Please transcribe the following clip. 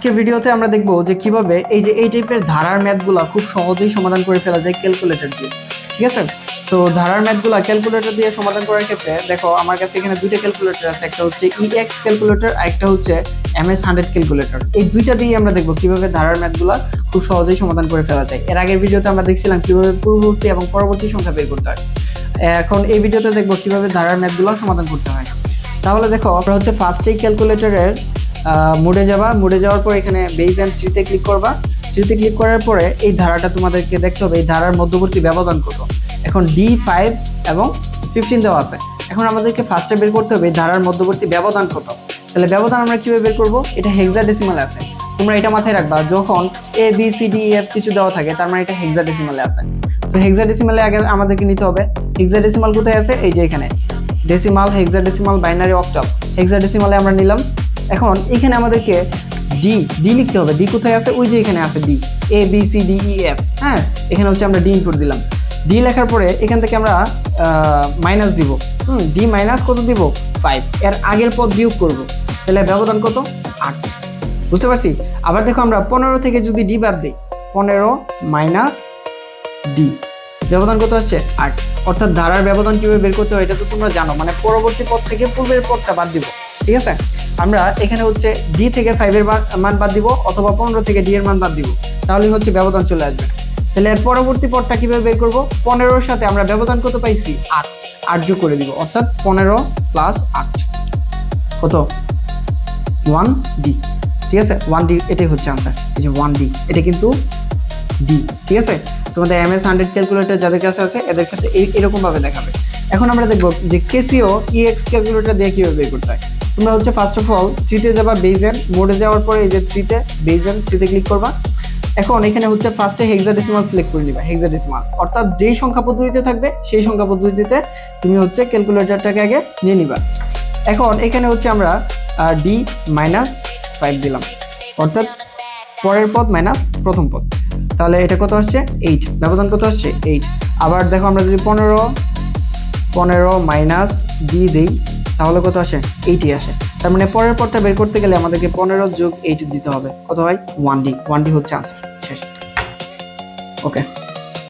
আজকের ভিডিওতে আমরা দেখব যে কিভাবে এই যে এই টাইপের ধারার ম্যাথগুলো খুব সহজেই সমাধান করে ফেলা যায় ক্যালকুলেটর দিয়ে। ঠিক আছে, সো ধারার ম্যাথগুলো ক্যালকুলেটর দিয়ে সমাধান করার ক্ষেত্রে দেখো আমার কাছে এখানে দুইটা ক্যালকুলেটর আছে, একটা হচ্ছে EX ক্যালকুলেটর আর একটা হচ্ছে MS100 ক্যালকুলেটর। এই দুইটা দিয়ে আমরা দেখব কিভাবে ধারার ম্যাথগুলো খুব সহজেই সমাধান করে ফেলা যায়। এর আগের ভিডিওতে আমরা দেখছিলাম কিভাবে পূর্ববর্তী এবং পরবর্তী সংখ্যা বের করতে হয়। এখন এই ভিডিওতে দেখব কিভাবে ধারার ম্যাথগুলো সমাধান করতে হয়। তাহলে দেখো আমরা হচ্ছে ফার্স্টেই ক্যালকুলেটরের মোডে যাবা, মোডে যাওয়ার পর এখানে বেস এন্ড 3 তে ক্লিক করবা। 3 তে ক্লিক করার পরে এই ধারাটা তোমাদেরকে দেখতে হবে, এই ধারার মধ্যবর্তী ব্যবধান কত। এখন D5 এবং 15 দেওয়া আছে। এখন আমাদেরকে ফার্স্টে বের করতে হবে এই ধারার মধ্যবর্তী ব্যবধান কত। তাহলে ব্যবধান আমরা কিভাবে বের করব, এটা হেক্সাডেসিমালে আছে। তোমরা এটা মাথায় রাখবা, যখন ABCDEF কিছু দেওয়া থাকে তার মানে এটা হেক্সাডেসিমালে আছে। তো হেক্সাডেসিমালে আগে আমাদেরকে নিতে হবে। হেক্সাডেসিমাল কোথায় আছে, এই যে এখানে ডেসিমাল, হেক্সাডেসিমাল, বাইনারি, অক্টাল। হেক্সাডেসিমালে আমরা নিলাম। এখন এখানে আমাদেরকে ডি লিখতে হবে। ডি কোথায় আছে, ওই যে এখানে আছে ডি, ABCDEF। হ্যাঁ, এখানে হচ্ছে আমরা ডি ইনপুট দিলাম। ডি লেখার পরে এখান থেকে আমরা মাইনাস দিব। ডি মাইনাস কত দিব, 5। এর আগের পদ বিয়োগ করব, তাহলে ব্যবধান কত, 8। বুঝতে পারছি। আবার দেখো আমরা 15 থেকে যদি ডি বাদ দিই, 15 মাইনাস ডি, ব্যবধান কত হচ্ছে 8। অর্থাৎ ধারার ব্যবধান কিভাবে বের করতে হয় এটা তো তোমরা জানো, মানে পরবর্তী পদ থেকে পূর্বের পদটা বাদ দিব। ঠিক আছে, আমরা এখানে হচ্ছে ডি থেকে 5 এর মান বাদ দিব, অথবা 15 থেকে ডি এর মান বাদ দিব, তাহলে হচ্ছে ব্যবধান চলে আসবে। তাহলে এর পরবর্তী পদটা কিভাবে বের করব, 15 এর সাথে আমরা ব্যবধান কত পাইছি, 8 যোগ করে দিব, অর্থাৎ 15 প্লাস 8 কত, 1D। ঠিক আছে, 1D এটাই হচ্ছে আনসার। এই যে 1D, এটা কিন্তু ডি। ঠিক আছে, তোমাদের MS100 ক্যালকুলেটর যাদের কাছে আছে এদের কাছে এরকম ভাবে দেখাবে। এখন আমরা দেখব যে কেসিও EX ক্যালকুলেটর দিয়ে কিভাবে বের করতে হয়। তোমরা হচ্ছে ফার্স্ট অফ অল 3 তে যাবা, বেস এন্ড মোডে যাওয়ার পরে এই যে 3 তে বেস এন্ড 3 তে ক্লিক করবা। এখন এখানে হচ্ছে ফার্স্টে হেক্সাডেসিমাল সিলেক্ট করে নিবা, হেক্সাডেসিমাল অর্থাৎ যেই সংখ্যা পদ্ধতিতে থাকবে সেই সংখ্যা পদ্ধতিতে তুমি হচ্ছে ক্যালকুলেটরটাকে আগে নিয়ে নিবা। এখন এখানে হচ্ছে আমরা D-5 দিলাম, অর্থাৎ পরের পদ মাইনাস প্রথম পদ। তাহলে এটা কত আসছে, 8। ব্যবধান কত আসছে, 8। আবার দেখো আমরা যদি 15 মাইনাস ডি দিই তাহলে কত আসে, 8ই আসে। তার মানে পরের পদটা বের করতে গেলে আমাদেরকে 15 যোগ 8 দিতে হবে, কত হয়, 1D। 1D হচ্ছে আনসার। শেষ। ওকে।